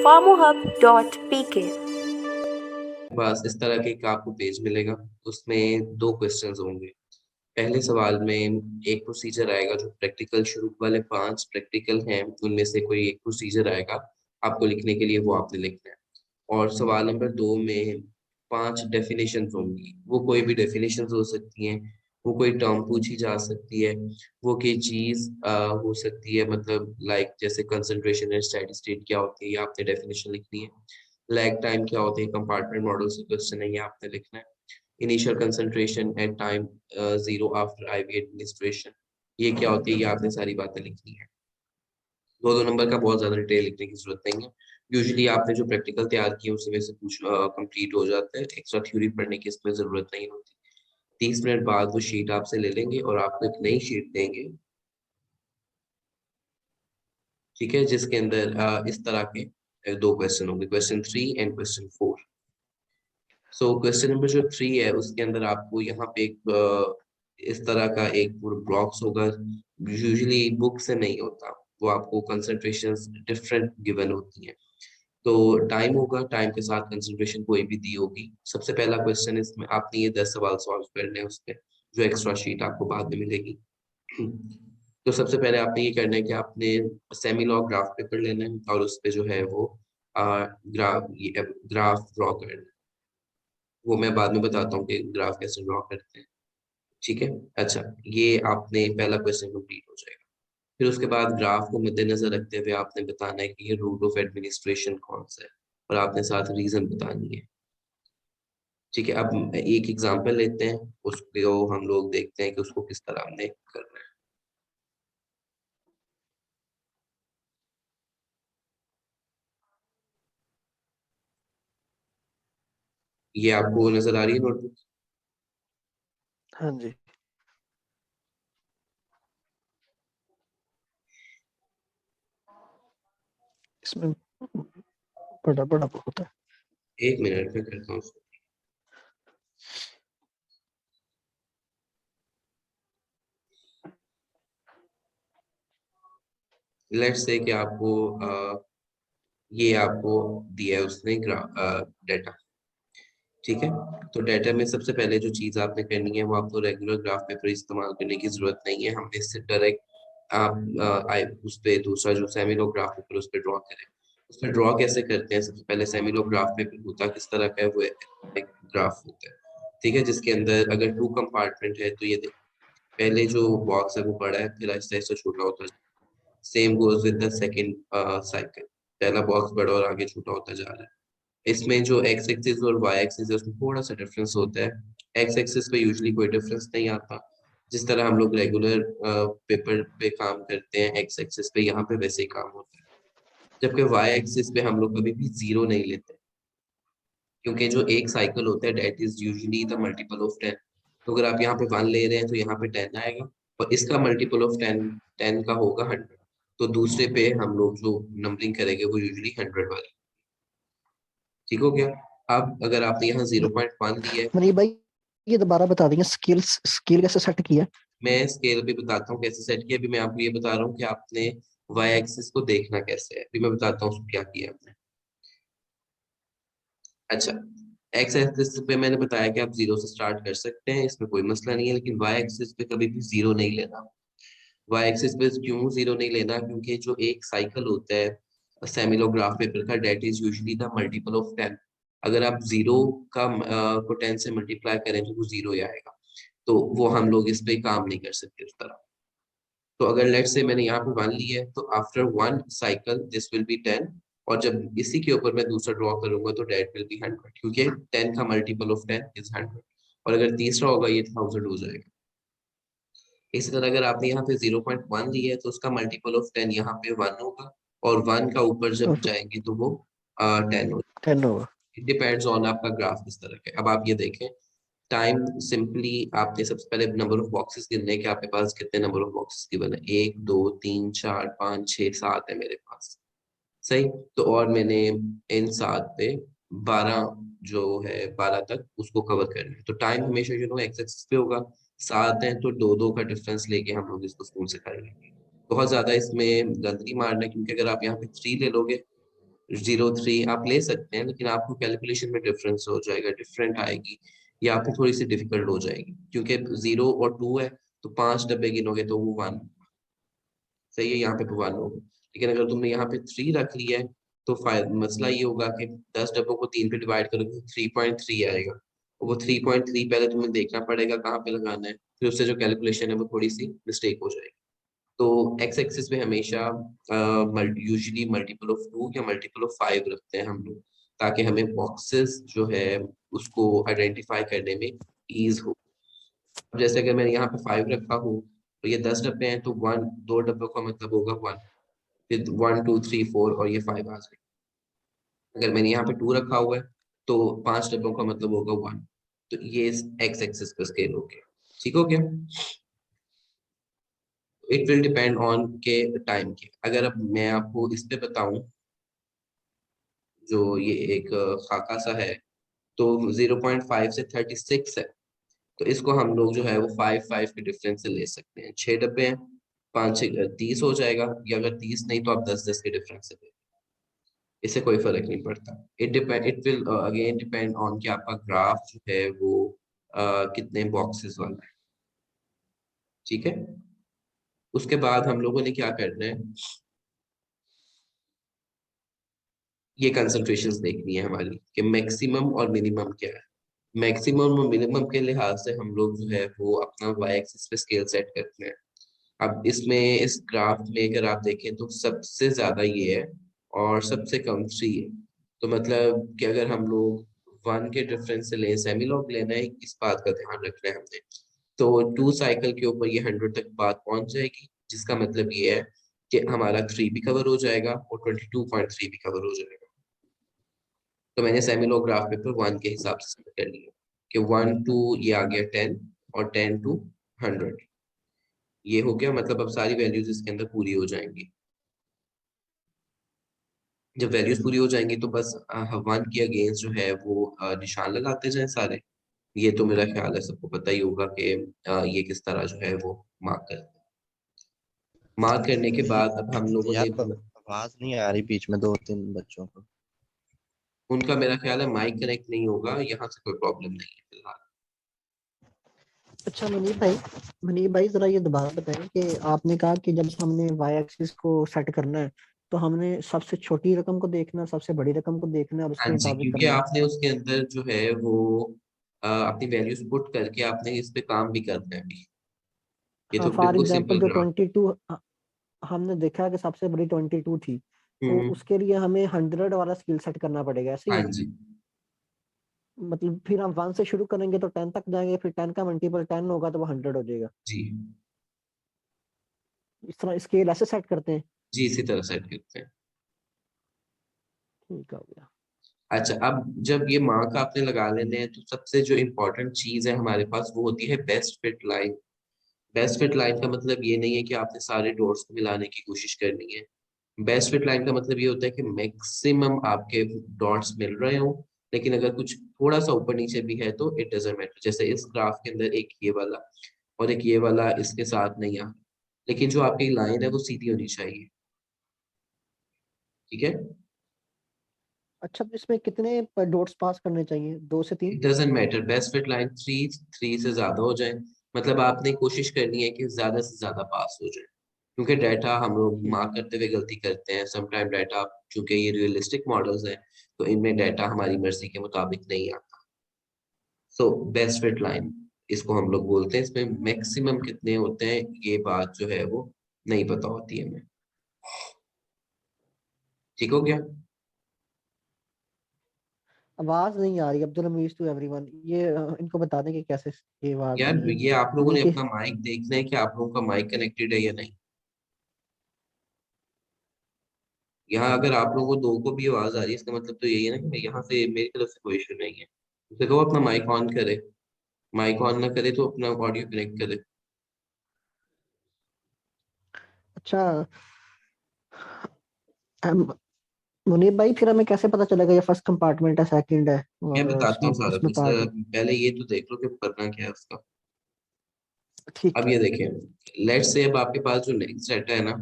farmohub.pk। बस इस तरह के एक आपको पेज मिलेगा, उसमें दो क्वेश्चंस होंगे। पहले सवाल में एक प्रोसीजर आएगा, जो प्रैक्टिकल शुरू वाले 5 प्रैक्टिकल हैं उनमें से कोई एक प्रोसीजर आएगा आपको लिखने के लिए, वो आपने लिखना है। और सवाल नंबर 2 में 5 डेफिनेशंस होंगी, वो कोई भी डेफिनेशंस हो सकती हैं, वो कोई टर्म पूछी जा सकती है, वो कोई चीज हो सकती है, मतलब लाइक जैसे कंसंट्रेशन एंड स्टेडी स्टेट क्या होती है, ये आपने डेफिनेशन लिखनी है। लैग टाइम क्या होती है, कंपार्टमेंट मॉडल से क्वेश्चन है, ये आपने लिखना है। Initial concentration at time 0 after IV administration, ये क्या होती है, ये आपने सारी बातें लिखनी है। 2-2 नंबर का बहुत ज्यादा डिटेल लिखने की जरूरत नहीं है। यूजुअली आपने जो प्रैक्टिकल तैयार किए उसमें से कुछ कंप्लीट हो जाता है, एक्स्ट्रा थ्योरी पढ़ने की इसमें जरूरत नहीं होती। 30 मिनट बाद वो शीट आपसे ले लेंगे और आपको एक नई शीट देंगे, ठीक है, जिसके अंदर इस तरह के दो क्वेश्चन होंगे, question 3 and question 4। So question number जो 3 है उसके अंदर आपको यहाँ पे एक इस तरह का एक पूरा ब्लॉक्स होगा, यूजुअली बुक से नहीं होता, वो आपको कंसंट्रेशन डिफरेंट गिवन होती है। तो टाइम होगा, टाइम के साथ कंसंट्रेशन कोई भी दी होगी। सबसे पहला क्वेश्चन इसमें आपने ये 10 सवाल सॉल्व करने हैं उसके, जो एक्स्ट्रा शीट आपको बाद में मिलेगी। तो सबसे पहले आपने ये करना है कि आपने सेमी लॉ ग्राफ पेपर लेना है और उस पे जो है वो ग्राफ ड्रॉ करना है। वो मैं बाद में बताता हूँ कि ग्राफ कैसे ड्रॉ करते हैं, ठीक है। अच्छा, ये आपने पहला क्वेश्चन कंप्लीट हो जाएगा। फिर उसके बाद ग्राफ को मद्देनजर रखते हुए आपने बताना है कि ये रूट ऑफ एडमिनिस्ट्रेशन कौन सा है, और आपने साथ रीजन बतानी है, ठीक है। अब एक एग्जांपल लेते हैं, उसको हम लोग देखते हैं कि उसको किस तरह हमने करना है। ये आपको नजर आ रही है नोटबुक? हाँ जी। इसमें बड़ा बड़ा बहुत है। एक मिनट में करता हूँ। लेट्स से कि आपको ये आपको दिया है उसने डेटा, ठीक है। तो डेटा में सबसे पहले जो चीज आपने करनी है वो आपको रेगुलर ग्राफ पेपर इस्तेमाल करने की जरूरत नहीं है, हमने इससे डायरेक्ट उस पे दूसरा जो सेमिलो ग्राफ पेपर उस पर ड्रॉ करें। उस पर ड्रॉ कैसे करते हैं, सबसे पहले सेमिलो ग्राफ पेपर होता किस तरह का है, वो एक ग्राफ होता है, ठीक है, जिसके अंदर अगर 2 कंपार्टमेंट है तो ये देख, पहले जो बॉक्स है वो बड़ा है, फिर आहिस्ता आहिस्ता छोटा होता है। Same goes with the second cycle, पहला बॉक्स बड़ा और आगे छोटा होता जा रहा है। इसमें जो एक्स एक्सिस और वाई एक्सिस है उसमें थोड़ा सा डिफरेंस होता है। एक्स एक्सिस पे यूजुअली कोई डिफरेंस नहीं आता, जिस तरह हम लोग रेगुलर पेपर पे काम करते हैं एक्स एक्सिस पे, यहाँ पे वैसे ही काम होता है। जबकि वाई एक्सिस पे हम लोग कभी भी जीरो नहीं लेते, क्योंकि जो एक साइकिल होता है that is usually the multiple of 10। तो अगर आप यहाँ पे 1 ले रहे हैं तो यहाँ पे 10 आएगा, और इसका मल्टीपल ऑफ 10 का होगा 100। तो दूसरे पे हम लोग जो नंबरिंग करेंगे वो यूजुअली 100 वाली, ठीक हो गया। अब अगर आपने यहाँ 0.1 लिया है, मनीष भाई ये दोबारा बता देंगे स्केल स्केल कैसे सेट किया? मैं स्केल भी बताता हूँ कैसे सेट किया। अभी मैं आपको ये बता रहा हूँ कि आपने वाई एक्सिस को देखना कैसे है, अभी मैं बताता हूँ उसको क्या किया आपने। अच्छा, एक्स एक्सिस पे मैंने बताया कि आप 0 से स्टार्ट कर सकते हैं, इसमें कोई मसला नहीं है, लेकिन वाई एक्सिस पे कभी भी 0 नहीं लेना। वाई एक्सिस पे क्यों 0 नहीं लेना, क्योंकि जो एक साइकिल होता है सेमिलोग्राफ पेपर का, that is usually the multiple of 10। अगर आप 0 का को 10 से मल्टीप्लाई करें तो वो 0 ही आएगा, तो वो हम लोग इस पे काम नहीं कर सकते उस तरह। तो अगर लेट से मैंने यहाँ पे 1 लिया है तो after 1 cycle this will be 10, और जब इसी के ऊपर मैं दूसरा ड्रॉ करूंगा तो डेट विल बी 100, क्योंकि 10 का मल्टीपल ऑफ 10 इज 100, और अगर तीसरा होगा ये 1000 हो जाएगा। इसी तरह अगर आपने यहाँ पे 0.1 लिया है तो उसका मल्टीपल ऑफ 10 यहाँ पे 1 होगा, और 1 का ऊपर जब जाएंगे तो वो 10 होगा। 10 होगा। इट डिपेंड्स ऑन आपका ग्राफ किस तरह का है। अब आप ये देखें, टाइम सिंपली आपने सबसे पहले नंबर ऑफ बॉक्सेस गिनने के, आपके पास कितने नंबर ऑफ बॉक्सेस गिवन है, 1 2 3 4 5 6 7 है मेरे पास, सही। तो और मैंने इन 7 पे 12 जो है 12 तक उसको कवर करना है, तो टाइम हमेशा एक्स एक्सिस पे होगा। 7 है तो 2 2 का डिफरेंस लेके हम लोग इसको स्कूल से कर लेंगे। बहुत ज्यादा इसमें गलती मारना है, क्योंकि अगर आप यहाँ पे 3 ले लोगे 0.3 आप ले सकते हैं, लेकिन आपको कैलकुलेशन में डिफरेंस हो जाएगा, डिफरेंट आएगी, या आपको थोड़ी सी डिफिकल्ट हो जाएगी, क्योंकि 0 और 2 है, तो 5 डब्बे गिनोगे तो वो 1, सही है, यहाँ पे 1 होगा। लेकिन अगर तुमने यहाँ पे 3 रख लिया है, तो मसला ये होगा कि 10 डब्बों को 3 पे डिवाइड करोगे तो 3.3 आएगा, और वो 3.3 पहले तुम्हें देखना पड़ेगा कहाँ पे लगाना है, फिर उससे जो कैलकुलेशन है वो थोड़ी सी मिस्टेक हो जाएगी। तो एक्स एक्सिस पे हमेशा यूजुअली मल्टीपल ऑफ 2 या मल्टीपल ऑफ 5 रखते हैं हम लोग, ताकि हमें बॉक्सेस जो है उसको आइडेंटिफाई करने में ईज हो। अब जैसे अगर मैंने यहाँ पे 5 रखा हूँ, तो ये 10 डब्बे हैं, तो 2 डब्बों का मतलब होगा 1, फिर 1 2 3 4 और ये 5 आ जाएगा। अगर मैंने यहाँ पे 2 रखा हुआ है, तो 5 डब्बों का मतलब होगा 1। तो ये एक्स एक्सिस पे स्केल हो गया, ठीक हो गया। इट विल डिपेंड ऑन के टाइम के। अगर अब मैं आपको इस पे बताऊं, जो ये एक खाका सा है, तो 0.5 से 36 है, तो इसको हम लोग जो है वो 5 5 के डिफरेंस से ले सकते हैं। 6 डब्बे हैं, 5 6 30 हो जाएगा, या अगर 30 नहीं तो आप 10 10 के डिफरेंस से ले, इससे कोई फर्क नहीं पड़ता। It will again depend on कि आपका ग्राफ जो है वो कितने बॉक्सेस वाला है, ठीक है। उसके बाद हम लोगों ने क्या करना है, ये कंसंट्रेशंस देखनी है हमारी कि मैक्सिमम और मिनिमम क्या है। मैक्सिमम और मिनिमम के लिहाज से हम लोग जो है वो अपना वाई एक्सिस पे स्केल सेट करते हैं। अब इसमें इस ग्राफ में अगर आप देखें तो सबसे ज्यादा ये है और सबसे कम 3 है, तो मतलब कि अगर हम लोग 1 के डिफरेंस से लें, सेमी लॉग लेना है, इस बात का ध्यान रखना है हमने। तो 2 साइकिल के ऊपर ये 100 तक बात पहुंच जाएगी, जिसका मतलब ये है कि हमारा 3 भी कवर हो जाएगा और 22.3 भी कवर हो जाएगा। तो मैंने सेमिलो ग्राफ पेपर 1 के हिसाब से सेट कर लिया कि 1 टू ये आ गया 10 और 10 टू 100, ये हो गया। मतलब अब सारी वैल्यूज इसके अंदर पूरी हो जाएंगी। जब वैल्यूज पूरी हो जाएंगी तो बस 1 के अगेंस्ट जो है वो निशान लगाते जाएं सारे। ये तो मेरा ख्याल है सबको पता ही होगा कि ये किस तरह जो है वो मार्क करते हैं। मार्क करने के बाद अब हम लोगों ने यार आवाज नहीं आ रही बीच में दो तीन बच्चों को। उनका मेरा ख्याल है माइक कनेक्ट नहीं होगा, यहाँ से कोई प्रॉब्लम नहीं है फिलहाल। अच्छा मनीष भाई जरा ये दोबारा बताएं कि आपने कहा कि जब हमने वाई एक्सिस को सेट करना है तो हमने सबसे छोटी रकम को देखना है, सबसे बड़ी रकम को देखना है और उसके हाँ जी, मुताबिक क्योंकि करना है। आपने उसके अंदर जो है वो अपनी वैल्यूज पुट करके आपने इस पे काम भी करना है अभी। ये हाँ तो फॉर बिल्कुल एग्जांपल सिंपल जो ग्राफ। 22 हमने देखा कि सबसे बड़ी 22 थी, तो हम्म। उसके लिए हमें 100 वाला स्किल सेट करना पड़ेगा, ऐसे ही हाँ है। जी। मतलब फिर हम 1 से शुरू करेंगे तो 10 तक जाएंगे, फिर 10 का मल्टीपल 10 होगा तो वो 100 हो जाएगा। जी। इस तरह स्केल ऐसे सेट करते हैं। जी, इसी तरह सेट करते हैं। ठीक हो गया। अच्छा, अब जब ये मार्क आपने लगा लेने हैं, तो सबसे जो इम्पोर्टेंट चीज है हमारे पास वो होती है best fit line. Best fit line का मतलब ये नहीं है कि आपने सारे डॉट्स को मिलाने की कोशिश करनी है। बेस्ट फिट लाइन का मतलब ये होता है कि मैक्सिमम आपके डॉट्स मिल रहे हो, लेकिन अगर कुछ थोड़ा सा ऊपर नीचे भी है तो इट डजेंट मैटर। जैसे इस ग्राफ के अंदर एक ये वाला और एक ये वाला इसके साथ नहीं आ, लेकिन जो आपकी लाइन है वो सीधी होनी चाहिए, ठीक है। अच्छा तो इसमें कितने डॉट्स पास करने चाहिए, 2 से 3? It doesn't matter, best fit line 3 से ज्यादा हो जाए, मतलब आपने कोशिश करनी है कि ज्यादा से ज्यादा पास हो जाए, क्योंकि डाटा हम लोग ठीक मार्क करते हुए गलती करते हैं समटाइम। डाटा चूंकि ये रियलिस्टिक मॉडल्स हैं, तो इनमें डाटा हमारी मर्जी के मुताबिक नहीं आता। सो बेस्ट फिट लाइन इसको हम लोग बोलते हैं। इसमें मैक्सिमम कितने होते हैं ये बात जो है वो नहीं पता होती है हमें, ठीक हो गया। आवाज नहीं आ रही अब्दुल हमीद टू एवरीवन, ये इनको बता दें कि कैसे ये आवाज यार नहीं है। ये आप लोगों ये ने कि अपना माइक देखना है कि आप लोगों का माइक कनेक्टेड है या नहीं। यहाँ अगर आप लोगों को दो को भी आवाज आ रही है, इसका मतलब तो यही है ना कि यहाँ से मेरी तरफ से कोई इशू नहीं है। देखो अपना माइक ऑन करे, माइक ऑन ना करे तो अपना ऑडियो कनेक्ट करे। अच्छा मुनीब भाई फिर हमें कैसे पता चलेगा ये फर्स्ट कंपार्टमेंट है, सेकंड है मैं और बताता हूँ सारा इसमें कुछ, पार्ट है? पहले ये तो देख लो कि करना क्या है उसका। ठीक अब है। ये देखें, लेट्स से अब आपके पास जो नेक्स्ट सेट है ना,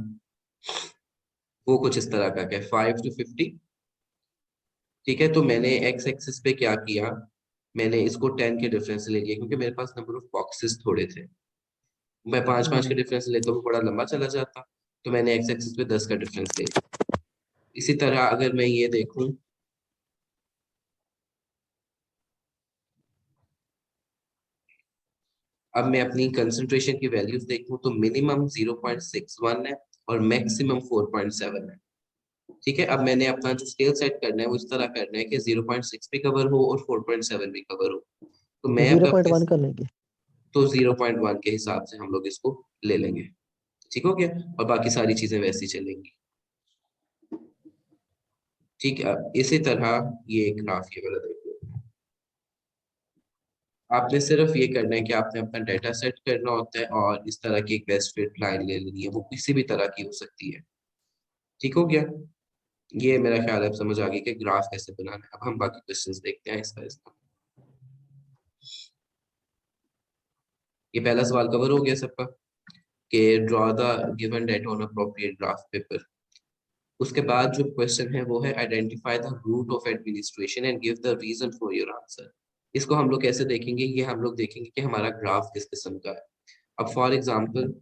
वो कुछ इस तरह का है, 5 to 50, ठीक है, तो मैंने एक्स एक्सिस पे क्या किया, मैंने इसको 10 के डिफरेंस से ले लिया क्योंकि मेरे पास नंबर ऑफ बॉक्सेस थोड़े थे। मैं 5-5 के डिफरेंस लेता हूँ बड़ा लंबा चला जाता, तो मैंने एक्स एक्सिस पे 10 का डिफरेंस ले लिया। इसी तरह अगर मैं ये देखूं, अब मैं अपनी कंसंट्रेशन की वैल्यूज देखूं तो मिनिमम 0.61 है और मैक्सिमम 4.7 है। ठीक है, अब मैंने अपना जो स्केल सेट करना है वो इस तरह करना है कि 0.6 भी कवर हो और 4.7 भी कवर हो। तो मैं अब जीरो पॉइंट अपने, वन कर लेंगे। तो 0.1 के हिसाब से हम लोग इसको ले लेंगे। ठीक हो गया, और बाकी सारी चीजें वैसी चलेंगी। ठीक है, इसी तरह ये ग्राफ ये वाला देखो, आपने सिर्फ ये करना है कि आपने अपना डाटा सेट करना होता है और इस तरह की एक बेस्ट फिट लाइन ले लेनी है, वो किसी भी तरह की हो सकती है। ठीक हो गया, ये मेरा ख्याल है अब समझ आ गई कि ग्राफ कैसे बनाना है। अब हम बाकी क्वेश्चंस देखते हैं इसका। ये पहला सवाल कवर हो गया सबका कि draw the given data on appropriate graph paper. उसके बाद जो क्वेश्चन है वो है identify the route of administration and give the reason for your answer. इसको हम लोग कैसे देखेंगे, ये हम लोग देखेंगे कि हमारा ग्राफ किस किस्म का है। अब फॉर एग्जांपल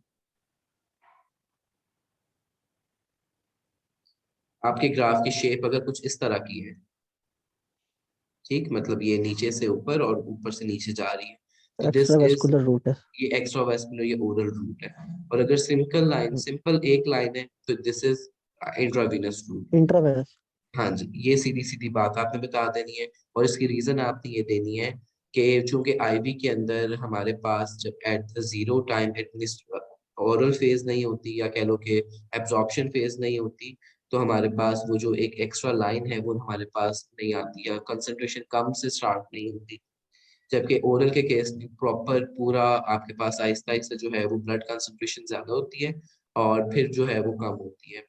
आपके ग्राफ की शेप अगर कुछ इस तरह की है, ठीक, मतलब ये नीचे से ऊपर और ऊपर से नीचे जा रही है, तो this extra is, vascular route है। ये एक्स्ट्रा वेस्कुलर, ये ओरल रूट है। और अगर सिंपल लाइन, सिंपल एक लाइन है, तो this is intravenous route. Intravenous. हाँ जी, ये सीधी सीधी बात आपने बता देनी है। और इसकी रीजन आपने ये देनी है कि चूंकि आईवी के अंदर हमारे पास जब at the zero time oral phase नहीं होती, या कह लो कि एब्जॉर्प्शन फेज नहीं होती, तो हमारे पास वो जो एक एक्स्ट्रा लाइन है वो हमारे पास नहीं आती, या कंसंट्रेशन कम से स्टार्ट नहीं होती। जबकि ओरल के केस में प्रॉपर पूरा आपके पास आहिस्ता आहिस्ता जो है वो ब्लड कंसंट्रेशन ज्यादा होती है और फिर जो है वो कम होती है।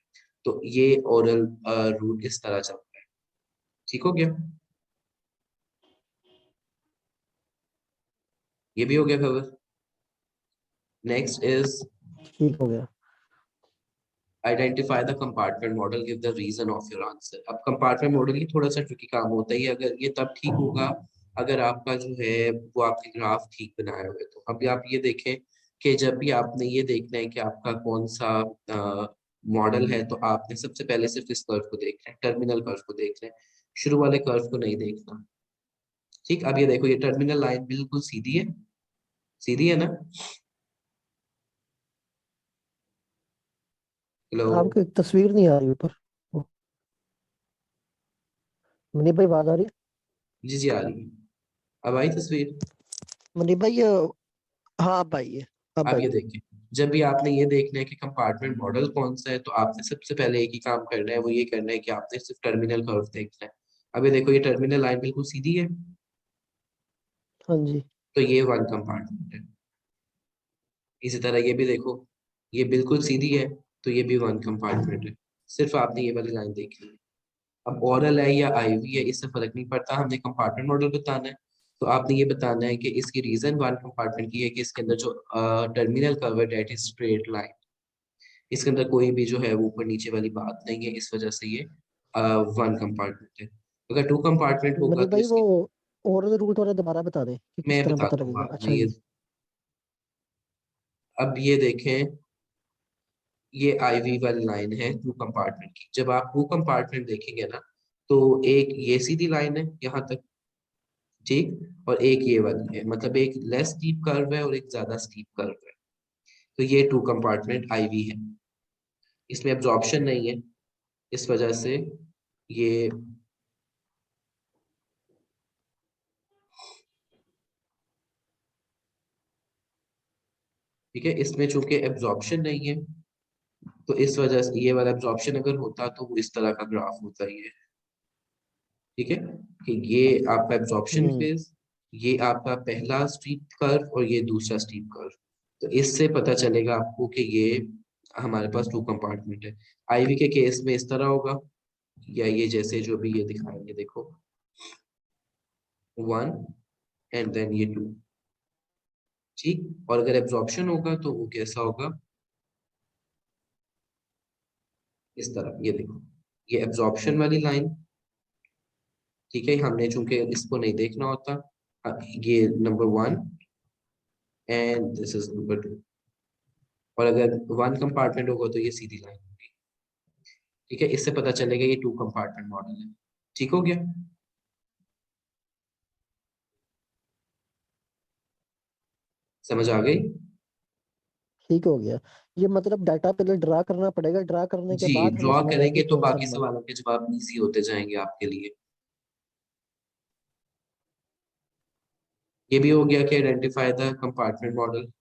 तो ये ओरल रूट इस तरह चलता है। ठीक हो गया, ये भी हो गया कवर। नेक्स्ट इज ठीक हो गया। Identify the compartment model, give the reason of your answer. अब कंपार्टमेंट मॉडल ये थोड़ा सा ट्रिकी काम होता है, अगर ये तब ठीक होगा अगर आपका जो है वो आपके ग्राफ ठीक बनाया हुआ है। तो अभी आप ये देखें कि जब भी आपने ये देखना है कि आपका कौन सा मॉडल है, तो आपने सबसे पहले सिर्फ इस कर्व को देखना है, टर्मिनल कर्व को देखना है, शुरू वाले कर्व को नहीं देखना। ठीक, अब ये देखो, ये टर्मिनल लाइन बिल्कुल सीधी है, सीधी है ना? हेलो, आपको एक तस्वीर नहीं आ रही ऊपर। ओ, मनीष भाई आवाज आ रही है? जी जी आ रही है। अब आई तस्वीर? मनीष भाई हाँ अब आई है। अब आप आई ये है। देखिए, जब भी आपने ये देखना है कि कंपार्टमेंट मॉडल कौन सा है, तो आपने सबसे पहले एक ही काम करना है, वो ये करना है कि आपने सिर्फ टर्मिनल कर्व देखना है। अब ये देखो, ये टर्मिनल लाइन बिल्कुल सीधी है, हाँ जी। तो ये वन कंपार्टमेंट है। इसी तरह ये भी देखो, ये बिल्कुल सीधी है, तो ये भी वन कंपार्टमेंट है। सिर्फ आपने ये वाली लाइन देखनी है। अब ओरल है या आईवी है, इससे फर्क नहीं पड़ता, हमने कंपार्टमेंट मॉडल बताना है। तो आपने ये बताना है कि इसकी रीजन वन कंपार्टमेंट की है कि इसके अंदर जो टर्मिनल कर्व है डेट इज स्ट्रेट लाइन, इसके अंदर कोई भी जो है वो ऊपर नीचे वाली बात नहीं है, इस वजह से ये वन कंपार्टमेंट है। अगर टू कंपार्टमेंट होगा मनीष तो भाई वो इसकी, ओरल रूट वाला दोबारा बता दें कि किस मैं तरह पता बताता हूँ लगेगा। आपको अच्छा ये। जी। अब ये देखें, ये आईवी वाली लाइन है टू कंपार्टमेंट की। जब आप टू कंपार्टमेंट देखेंगे ना, तो एक ये सीधी लाइन है यहाँ तक, ठीक, और एक ये वाली है, मतलब एक लेस स्टीप कर्व है और एक ज्यादा स्टीप कर्व है। तो ये टू कंपार्टमेंट आईवी है, इसमें एब्जॉर्प्शन नहीं है, इस वजह से ये, ठीक है, इसमें चूंकि एब्जॉर्प्शन नहीं है, तो इस वजह से ये वाला एब्जॉर्प्शन अगर होता तो वो इस तरह का ग्राफ होता ही है। ठीक है, कि ये आपका एब्जॉर्प्शन हम्म। फेज, ये आपका पहला स्टीप कर्व और ये दूसरा स्टीप कर्व। तो इससे पता चलेगा आपको कि ये हमारे पास टू कंपार्टमेंट है। आईवी के केस में इस तरह होगा, या ये जैसे जो भी ये दिखाएंगे, देखो, वन एंड देन ये टू। ठीक, और अगर एब्जॉर्प्शन होगा तो वो कैसा होगा, इस तरह, ये देखो, ये एब्जॉर्प्शन वाली लाइन, ठीक है, हमने चूंकि इसको नहीं देखना होता, ये number 1 and this is number 2, और अगर 1 कंपार्टमेंट होगा तो ये सीधी लाइन होगी। ठीक है, इससे पता चलेगा ये 2 कंपार्टमेंट मॉडल है। ठीक हो गया? समझ आ गई? ठीक हो गया। ये मतलब डाटा पहले ड्रा करना पड़ेगा, ड्रा करने के जी, बाद हम ड्रॉ इसमें करेंगे वैल्यूज तो जोड़ बाकी सकते हैं। सवालों के जवाब इजी होते जाएंगे आपके लिए। ये भी हो गया कि आइडेंटिफाई द कंपार्टमेंट मॉडल।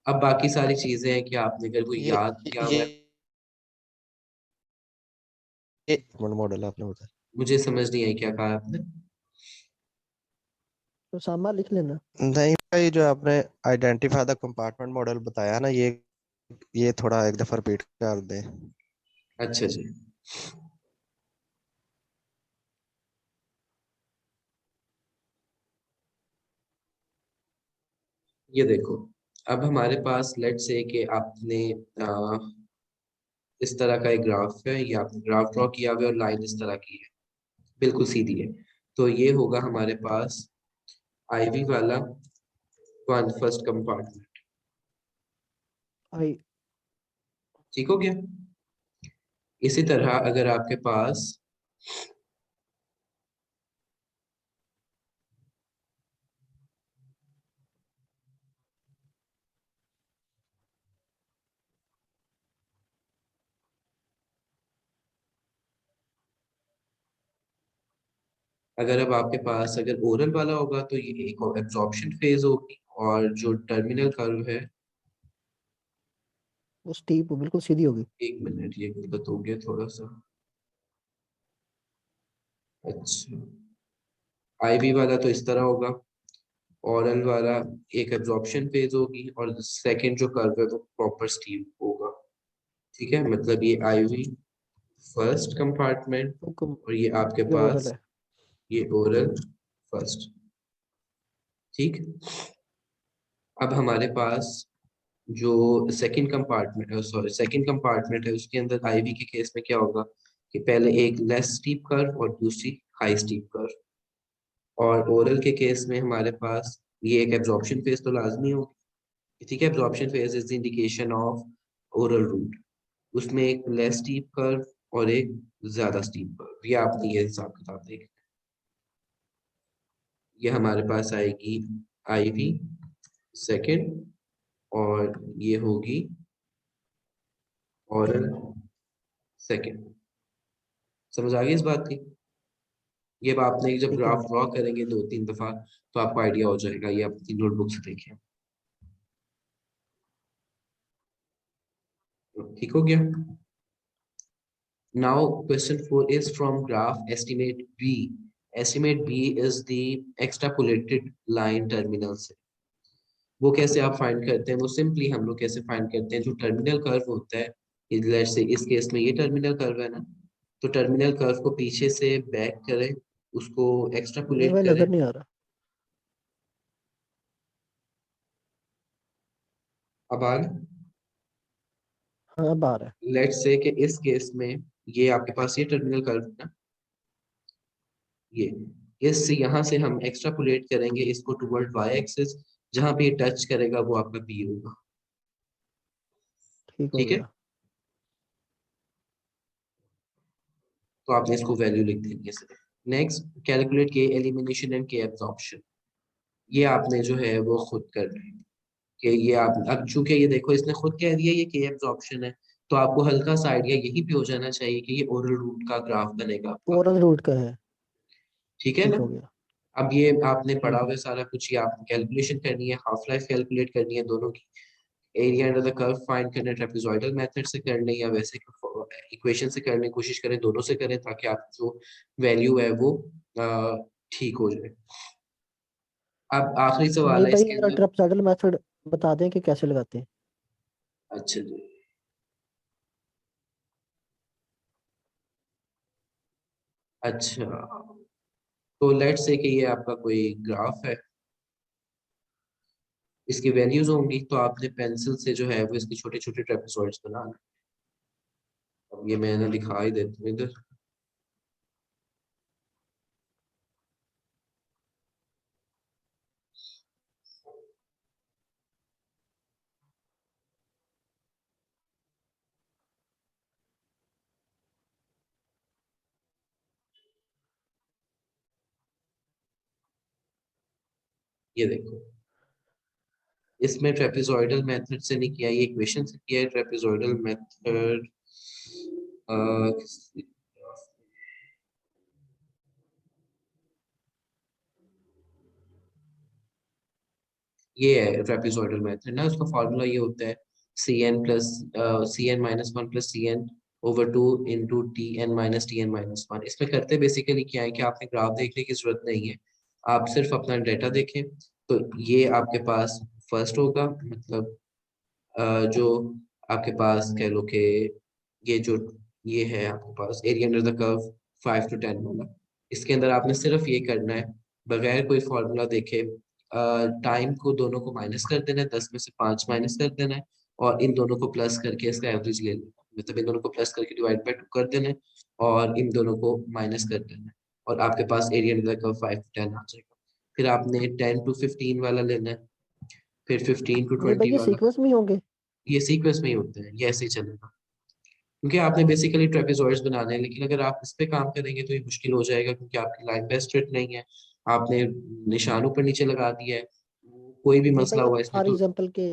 अब बाकी सारी चीजें हैं कि आपने अगर कोई ये याद किया हुआ है। ये मॉडल आपने बताया। मुझे समझ नहीं आई क्या कहा आपने। तो सामा लिख लेना। नहीं भाई, जो आपने आइडेंटिफाई द कंपार्टमेंट मॉडल बताया ना, ये थोड़ा एक दफा रिपीट कर दें। अच्छा जी, ये देखो, अब हमारे पास लेट से कि आपने इस तरह का एक ग्राफ है, ये आपने ग्राफ ड्रॉ किया हुआ है और लाइन इस तरह की है, बिल्कुल सीधी है। तो ये होगा हमारे पास आईवी वाला फर्स्ट कंपार्टमेंट। आई। ठीक हो गया? इसी तरह अगर आपके पास अगर अब आपके पास अगर ओरल वाला होगा तो ये एक एब्जॉर्प्शन फेज होगी, और जो टर्मिनल कर्व है, वो स्टीप बिल्कुल सीधी होगी। एक मिनट ये गलत हो गया थोड़ा सा। अच्छा, आईवी वाला तो इस तरह होगा, ओरल वाला एक एब्जॉर्प्शन फेज होगी, और सेकंड जो कर्व है वो प्रॉपर स्टीप होगा। ठीक है, मतलब ये आईवी फर्स्ट कंपार्टमेंट, हुक्म। और ये आपके ये ओरल पास है। ये ओरल फर्स्ट। ठीक, अब हमारे पास जो second compartment, sorry second compartment है, उसके अंदर आईवी के केस में क्या होगा कि पहले एक लेस स्टीप कर्व और दूसरी हाई स्टीप कर्व, और ओरल के केस में हमारे पास ये एक एब्जॉर्प्शन फेज तो लाजमी होगी। ठीक है, absorption phase is the indication of oral route, उसमें एक लेस स्टीप कर्व और एक ज्यादा स्टीप कर्व, ये आपने ये हिसाब किताब देख, ये हमारे पास आएगी आईवी सेकंड, और ये होगी ओरल सेकंड। समझ आ गई इस बात की? ये अब आपने जब ठीक हो ग्राफ गया। ड्रॉ करेंगे 2-3 दफा तो आपको आइडिया हो जाएगा, ये अपनी नोटबुक से देखें। ठीक हो गया? Now question 4 is from graph estimate B. Estimate B is the extrapolated line terminal से। वो कैसे आप फाइंड करते हैं? वो सिंपली हम लोग कैसे फाइंड करते हैं, जो टर्मिनल कर्व होता है, लेट्स से इस केस में ये टर्मिनल कर्व है ना, तो टर्मिनल कर्व को पीछे से बैक करें, उसको नहीं एक्सट्रापोलेट भाई, करें। नजर नहीं आ रहा। अब आगे हाँ, अब आ रहा है। लेट्स से कि इस केस में ये आपके पास ये टर्मिनल कर्व है ना, ये इस यहाँ से हम एक्सट्रापोलेट करेंगे इसको टुवर्ड वाई एक्सिस, जहां पे ये टच करेगा वो आपका पी होगा। ठीक हो ठीक है, गया। तो आपने इसको वैल्यू लिख देनी है। नेक्स्ट, कैलकुलेट के एलिमिनेशन एंड के एब्जॉर्प्शन, ये आपने जो है वो खुद करना है कि ये आप अब चूंकि ये देखो इसने खुद कह दिया ये के एब्जॉर्प्शन है, तो आपको हल्का सा आइडिया यही पे हो जाना चाहिए कि ये ओरल रूट का ग्राफ बनेगा आपका। ओरल रूट का है। ठीक है ठीक ना? हो गया। अब ये आपने पढ़ा हुआ हम्म। है सारा कुछ, ये आपने कैलकुलेशन करनी है, हाफ लाइफ कैलकुलेट करनी है दोनों की, area under the curve find करना है, ट्रेपेजॉइडल मेथड से कर लें या वैसे इक्वेशन से करने की कोशिश करें, दोनों से करें ताकि आप जो वैल्यू है वो ठीक हो जाए। अब आखिरी सवाल नहीं है भाई, इसके जरा अंदर। ट्रेपेजॉइडल मेथड बता दें कि कैसे लगाते हैं। अच्छा जी, अच्छा, तो लेट्स से कि ये आपका कोई ग्राफ है, इसकी वैल्यूज होंगी, तो आपने पेंसिल से जो है वो इसके छोटे छोटे ट्रेपेजॉइड्स बनाना है। अब ये मैंने दिखा ही देता हूँ इधर। ये देखो, इसमें ट्रेपेजॉइडल मेथड से नहीं किया, ये इक्वेशन से किया है। ट्रेपेजॉइडल मेथड ये है ट्रेपेजॉइडल मेथड ना, उसका फॉर्मूला ये होता है cn plus cn over 2 into Tn-Tn-1। इसमें करते बेसिकली क्या है कि आपने ग्राफ देखने की जरूरत नहीं है, आप सिर्फ अपना डेटा देखें। तो ये आपके पास फर्स्ट होगा, मतलब जो आपके पास कह लो कि ये जो ये है आपके पास area under the curve 5 to 10 वाला। इसके अंदर आपने सिर्फ ये करना है, बगैर कोई फॉर्मूला देखे टाइम को दोनों को माइनस कर देना है, 10 में से 5 माइनस कर देना है, और इन दोनों को प्लस करके इसका एवरेज ले लेना है। मतलब इन दोनों को प्लस करके डिवाइड बाय 2 कर देना है और इन दोनों को माइनस कर देना है, और आपके पास area under the curve 5 to 10 आ जाएगा। फिर आपने 10 to 15 वाला लेना है, फिर 15 to नहीं भाई 20 ये वाला। सीक्वेंस में ही होंगे। ये सीक्वेंस में ही होते हैं, ये ऐसे ही चलेगा, क्योंकि आपने बेसिकली ट्रेपेजॉइड्स बनाने हैं। लेकिन अगर आप इस पे काम करेंगे तो ये मुश्किल हो जाएगा, क्योंकि आपकी लाइन पे स्ट्रेट नहीं है, आपने निशान ऊपर नीचे लगा दिया है, कोई भी नहीं भाई मसला हुआ मतलब इसमें फॉर तो। एग्जांपल के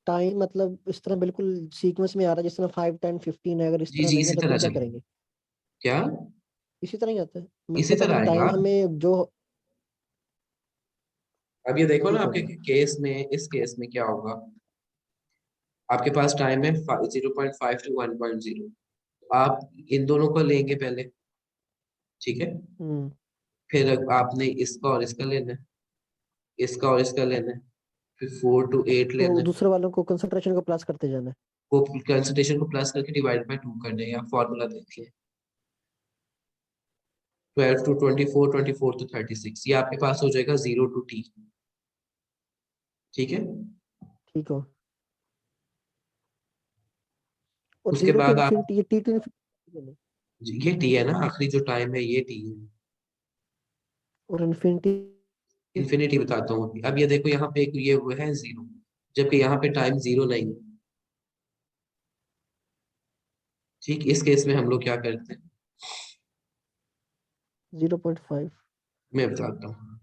टाइम मतलब इस तरह बिल्कुल सीक्वेंस में आ रहा है, जिस तरह 5 10 15 है, अगर इस जी तरह जी, नहीं है इसी तो तरह फिर क्या चलेगा। करेंगे? क्या? इसी तरह ही आता है, इसी मतलब तरह अगर आएगा। टाइम हमें जो अब ये देखो ना, ठीक हो आपके गया। केस में, इस केस में क्या होगा, आपके पास टाइम है 0.5 to 1.0। आप इन दोनों को लेंगे पहले, ठीक है। हम्म। फिर आपने इसका और इसका लेना है, इसका और इसका लेना है, फिर 4 to 8 तो लेना है। दूसरे वालों को कंसंट्रेशन को प्लस करते जाना है। वो कंसंट्रेशन को प्लस करके डिवाइड बाय 2 कर दें, या फॉर्मूला देखिए 12 to 24, 24 to 36, ये आपके पास हो जाएगा 0 to t। ठीक है। ठीक हो। और उसके 0 टू बाद आप, इन्फिनिटी, ये टी टू इन्फिनिटी ये t है ना, आखिरी जो टाइम है ये t है। और इन्फिनिटी। इन्फिनिटी बताता हूँ अभी। अब ये देखो, यहाँ पे एक ये हुआ है 0, जबकि यहाँ पे टाइम 0 नहीं है। ठीक, इस केस में हम लोग क्या करते हैं, 0.5। मैं बताता हूँ।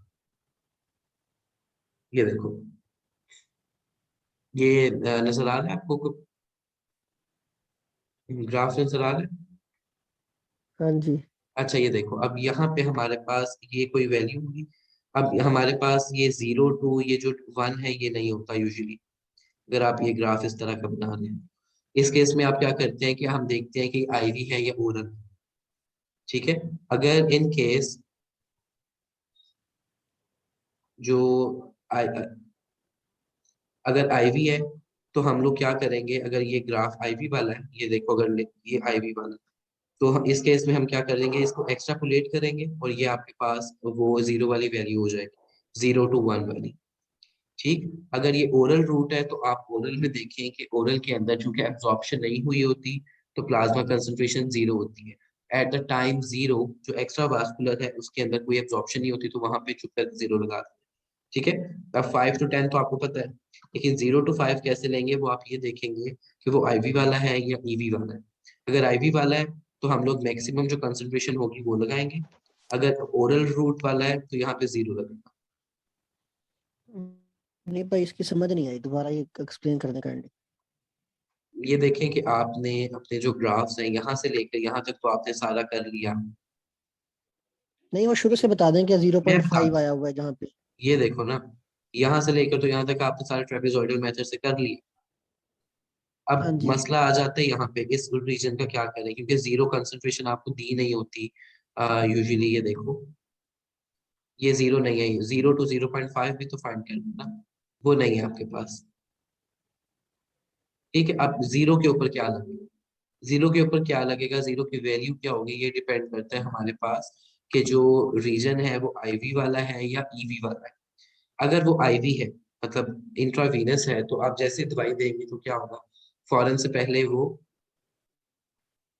ये देखो, ये नजर आ रहा है आपको, ग्राफ नजर आ रहा है। हाँ जी। अच्छा ये देखो, अब यहाँ पे हमारे पास ये कोई वैल्यू होगी। अब हमारे पास ये 0 टू ये जो 1 है ये नहीं होता यूजुअली, अगर आप ये ग्राफ इस तरह का बना रहे हैं। इस केस में आप क्या करते हैं कि हम देखते हैं कि आईवी है या ओरल। ठीक है। अगर इन केस जो I- अगर आईवी है तो हम लोग क्या करेंगे, अगर ये ग्राफ आईवी वाला है, ये देखो अगर ये आईवी वाला है, तो इस केस में हम क्या करेंगे, इसको एक्स्ट्रापोलेट करेंगे और ये आपके पास वो 0 वाली वैल्यू हो जाएगी, 0 to 1 वाली। ठीक। अगर ये ओरल रूट है तो आप ओरल में देखें कि ओरल के अंदर चूंकि एब्जॉर्प्शन नहीं हुई होती, तो प्लाज्मा कंसंट्रेशन 0 होती है। एट द टाइम 0 जो एक्स्ट्रा वास्कुलर है उसके अंदर कोई एब्जॉर्प्शन नहीं होती, तो वहां पे चुप कर 0 लगा दें। ठीक है। अब 5 to 10 तो आपको पता है, लेकिन 0 to 5 कैसे लेंगे वो आप ये देखेंगे कि वो आईवी वाला है या ईवी वाला है। अगर आईवी वाला है तो हम लोग मैक्सिमम जो कंसंट्रेशन होगी वो लगाएंगे, अगर ओरल रूट वाला है तो यहाँ पे 0 लगेगा। नहीं भाई इसकी समझ नहीं आई, दोबारा ये एक्सप्लेन करने का। ये देखें कि आपने अपने जो ग्राफ्स हैं यहाँ से लेकर यहाँ तक तो आपने सारा कर लिया। नहीं वो शुरू से बता दें कि मैं 0.5 बताता आया हूँ, हुआ है जहाँ पे। ये देखो ना, यहाँ से लेकर तो यहाँ तक आपने सारे ट्रेपेजॉइडल मेथड से कर लिए। अब हाँ जी। मसला आ जाता है यहाँ पे, इस रीजन का क्या करें, क्योंकि 0 कंसंट्रेशन आपको दी नहीं होती यूजुअली। ये देखो, ये 0 नहीं है, 0 to 0.5 भी तो फाइंड करना ना, वो नहीं है आपके पास। ठीक है। अब 0 के ऊपर क्या लगेगा, 0 के ऊपर क्या लगेगा, 0 की वैल्यू क्या होगी, ये डिपेंड करता है हमारे पास कि जो रीजन है वो आईवी वाला है या ईवी वाला है। अगर वो आईवी है, मतलब इंट्रावीनस है, तो आप जैसे दवाई देंगे तो क्या होगा, फौरन से पहले वो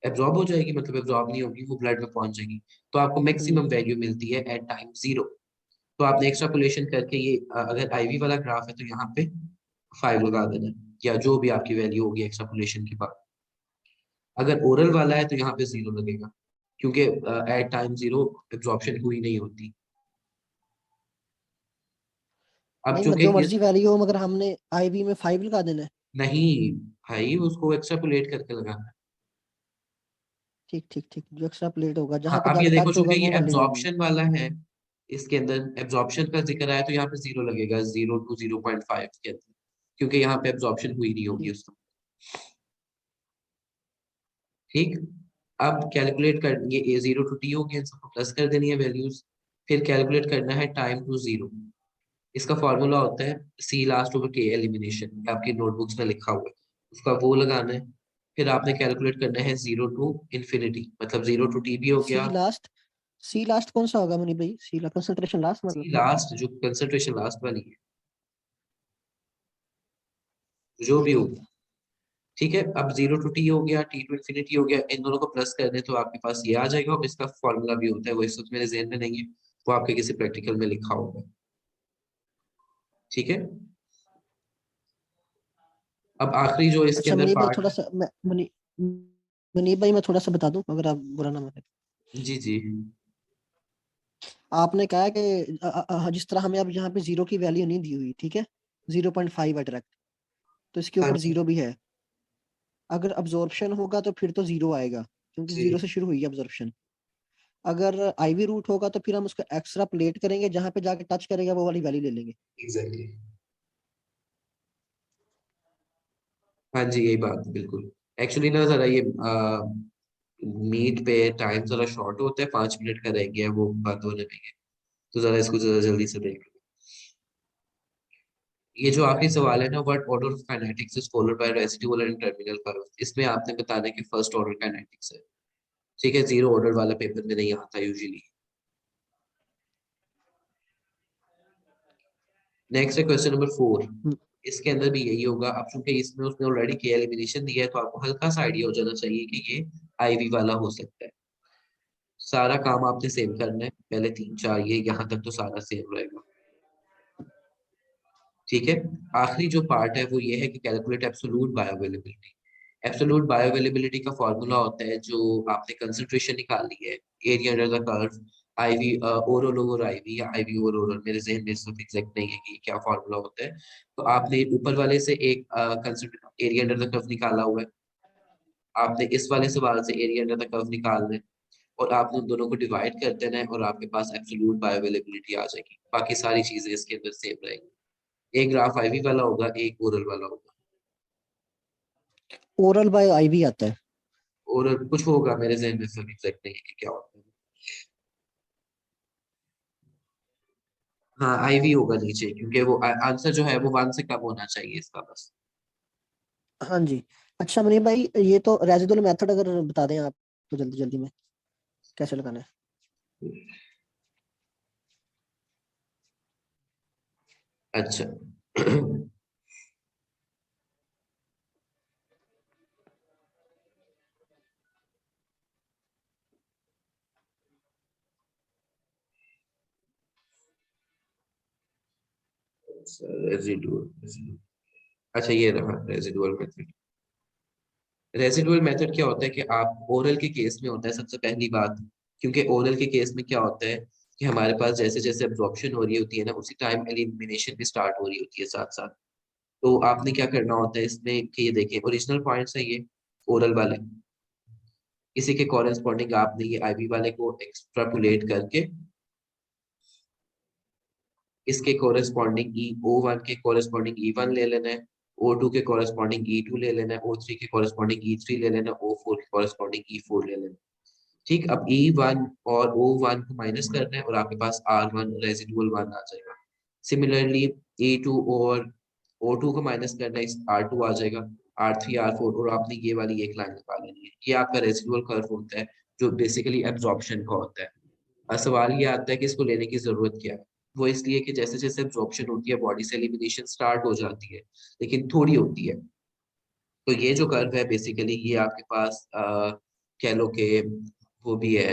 एब्जॉर्ब हो जाएगी, मतलब एब्जॉर्ब नहीं होगी, वो ब्लड में पहुंच जाएगी। तो आपको मैक्सिमम हम्म। वैल्यू मिलती है एट टाइम 0। तो आपने एक्स्ट्रापोलेशन करके ये अगर आईवी वाला ग्राफ है तो यहाँ पे 5 लगा देना है, या जो भी आपकी वैल्यू होगी एक्स्ट्रापोलेशन के बाद। अगर ओरल वाला है तो यहाँ पे 0 लगेगा, क्योंकि एट टाइम 0 एब्जॉर्प्शन हुई नहीं होती। अब नहीं चूंकि जो ये मर्जी वैल्यू हो, मगर हमने आईवी में 5 लगा देना है। नहीं भाई, उसको एक्स्ट्रापोलेट करके लगाना है। ठीक ठीक ठीक, जो एक्स्ट्रा प्लेट होगा हाँ, जहां पे अब ये जाके देखो टच होगा चूंकि ये वो वाली वैल्यू। एब्जॉर्प्शन वाला है, इसके अंदर एब्जॉर्प्शन का जिक्र आया तो यहाँ पे 0 लगेगा, 0 to 0.5 के अंदर, क्योंकि यहाँ पे एब्जॉर्प्शन हुई नहीं होगी ठीक। उसको। ठीक। अब कैलकुलेट कर ये 0 to t हो गया, इन सबको प्लस कर देनी है वैल्यूज। फिर कैलकुलेट करना है टाइम टू 0। इसका फॉर्मूला होता है सी लास्ट ओवर के एलिमिनेशन, आपकी नोटबुक्स में लिखा हुआ है, उसका वो लगाना है। फिर आपने कैलकुलेट करना है 0 to ∞, मतलब 0 to t भी हो सी गया। लास्ट, सी लास्ट कौन सा होगा मनी भाई? सी लास्ट कंसंट्रेशन लास्ट सी मतलब? लास्ट जो कंसंट्रेशन लास्ट वाली है, जो भी ठीक हो। ठीक। ठीक है, अब 0 to t हो गया, t to ∞ हो गया, इन दोनों को प्लस कर दें तो आपके पास ये आ जाएगा, और इसका फॉर्मूला भी होता है, वो इस वक्त मेरे जहन में नहीं है, वो आपके किसी प्रैक्टिकल में लिखा होगा। ठीक है। अब आखिरी जो इसके अच्छा अंदर मनी भाई पार्ट थोड़ा है। सा मनी मनी भाई मैं थोड़ा सा बता दूं, अगर आप बुरा ना माने। जी जी। आपने कहा कि जिस तरह हमें अब यहाँ पे जीरो की वैल्यू नहीं दी हुई, ठीक है, 0.5 डायरेक्ट, तो इसके हाँ ऊपर जी। जीरो भी है। अगर अब्जॉर्प्शन होगा तो फिर तो जीरो आएगा, क्योंकि जीरो जी से शुरू हुई है अब्जॉर्प्शन। अगर आईवी रूट होगा तो फिर हम उसको एक्स्ट्रा प्लेट करेंगे, जहां पे जाके टच करेगा वो वाली वैल्यू ले लेंगे। एग्जैक्टली। हाँ जी, यही बात है बिल्कुल। एक्चुअली ना जरा ये मीट पे टाइम जरा शॉर्ट होता है, 5 मिनट का रह गया है वो बंद होने में, तो जरा इसको जरा जल्दी से देख लो। ये जो आखिरी सवाल है ना, what order of kinetics is followed by residual and terminal curve, इसमें आपने बताना है कि फर्स्ट ऑर्डर काइनेटिक्स है। ठीक है, जीरो ऑर्डर वाला पेपर में नहीं आता यूजुअली। नेक्स्ट है क्वेश्चन नंबर 4। हम्म, इसके अंदर भी यही होगा। अब चूंकि इसमें उसने ऑलरेडी के एलिमिनेशन दिया है, तो आपको हल्का सा आइडिया हो जाना चाहिए कि ये आईवी वाला हो सकता है। सारा काम आपने सेम करना है, पहले 3 4 ये यहाँ तक तो सारा सेम रहेगा। ठीक है। आखिरी जो पार्ट है वो ये है कि calculate absolute bioavailability. Absolute bioavailability का फॉर्मूला होता है, जो आपने कंसंट्रेशन निकाली है, area under the curve, IV oral over IV या आईवी ओवर ओरल, मेरे जहन में इस वक्त एग्जैक्ट नहीं है कि क्या फॉर्मूला होता है। तो आपने ऊपर वाले से एक एरिया अंडर द कर्व निकाला हुआ है, आपने इस वाले सवाल से एरिया अंडर द कर्व निकालना है, और आपने उन दोनों को डिवाइड कर देना है, और आपके पास एब्सोलूट बायोअवेलेबिलिटी आ जाएगी। बाकी सारी चीजें इसके अंदर सेम रहेंगी। एक ग्राफ आईवी वाला होगा, एक ओरल वाला होगा। ओरल बाय आईवी आता है। और कुछ होगा, मेरे जहन में सब एग्जैक्ट नहीं है कि क्या होता है। हाँ, आईवी होगा नीचे, क्योंकि वो आंसर जो है वो 1 से कम होना चाहिए इसका बस। हाँ जी। अच्छा मनी भाई, ये तो रेजिडुअल मेथड अगर बता दें आप तो जल्दी जल्दी में, कैसे लगाना है? अच्छा। रेजिडुअल, अच्छा ये रहा रेजिडुअल मेथड। रेजिडुअल मेथड क्या होता है कि आप ओरल के केस में होता है सबसे पहली बात, क्योंकि ओरल के केस में क्या होता है कि हमारे पास जैसे जैसे एब्जॉर्प्शन हो रही होती है ना, उसी टाइम एलिमिनेशन भी स्टार्ट हो रही होती है साथ साथ। तो आपने क्या करना होता है इसमें कि ये देखिए ओरिजिनल पॉइंट्स है ये ओरल वाले, इसी के कॉरेस्पॉन्डिंग आपने ये आईवी वाले को एक्सट्रापुलेट करके इसके कॉरेस्पॉन्डिंग ई ओ वन के कॉरेस्पॉन्डिंग ई वन ले लेना है, ओ टू के कॉरेस्पॉन्डिंग ई टू ले लेना है, ओ थ्री के कॉरेस्पॉन्डिंग ई थ्री ले लेना है, ओ फोर के कॉरेस्पॉन्डिंग ई फोर ले लेना है। ठीक, अब ई वन और ओ वन को माइनस करना है, और आपके पास आर वन रेजिडुअल वन आ जाएगा। सिमिलरली ई टू और ओ टू को माइनस करना है, आर टू आ जाएगा, आर थ्री आर फोर, और आपने ये वाली एक लाइन निकाल लेनी है। ये आपका रेजिडुअल कर्व होता है, जो बेसिकली एब्जॉर्प्शन का होता है। अब सवाल ये आता है कि इसको लेने की जरूरत क्या है। वो इसलिए कि जैसे जैसे एब्जॉर्प्शन होती है बॉडी से एलिमिनेशन स्टार्ट हो जाती है, लेकिन थोड़ी होती है। तो ये जो कर्व है बेसिकली ये आपके पास कह लो कि वो भी है,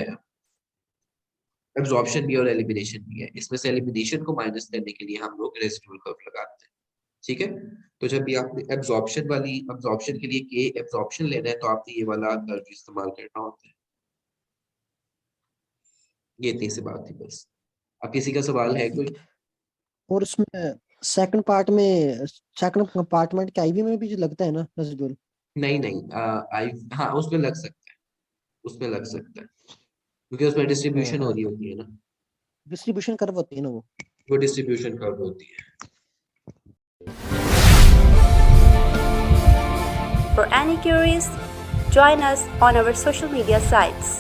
एब्जॉर्प्शन भी और एलिमिनेशन भी है। इसमें से एलिमिनेशन को माइनस करने के लिए हम लोग रेसिडुअल कर्व लगाते हैं। ठीक है। तो जब भी आपने एब्जॉर्प्शन के लिए के एब्जॉर्प्शन लेना है, तो आपने ये वाला कर्व इस्तेमाल करना होता है। ये इतनी सी बात थी बस। अब किसी का सवाल है ठीक। कोई? और उसमें सेकंड पार्ट में, सेकंड कंपार्टमेंट के आईवी में भी जो लगता है ना रेसिडुअल? नहीं नहीं, आई हाँ उसमें लग सकता है, उसमें लग सकता है, क्योंकि उसमें डिस्ट्रीब्यूशन हो रही होती है ना, डिस्ट्रीब्यूशन कर्व होती है ना वो डिस्ट्रीब्यूशन कर्व होती है। For any queries, join us on our social media sites.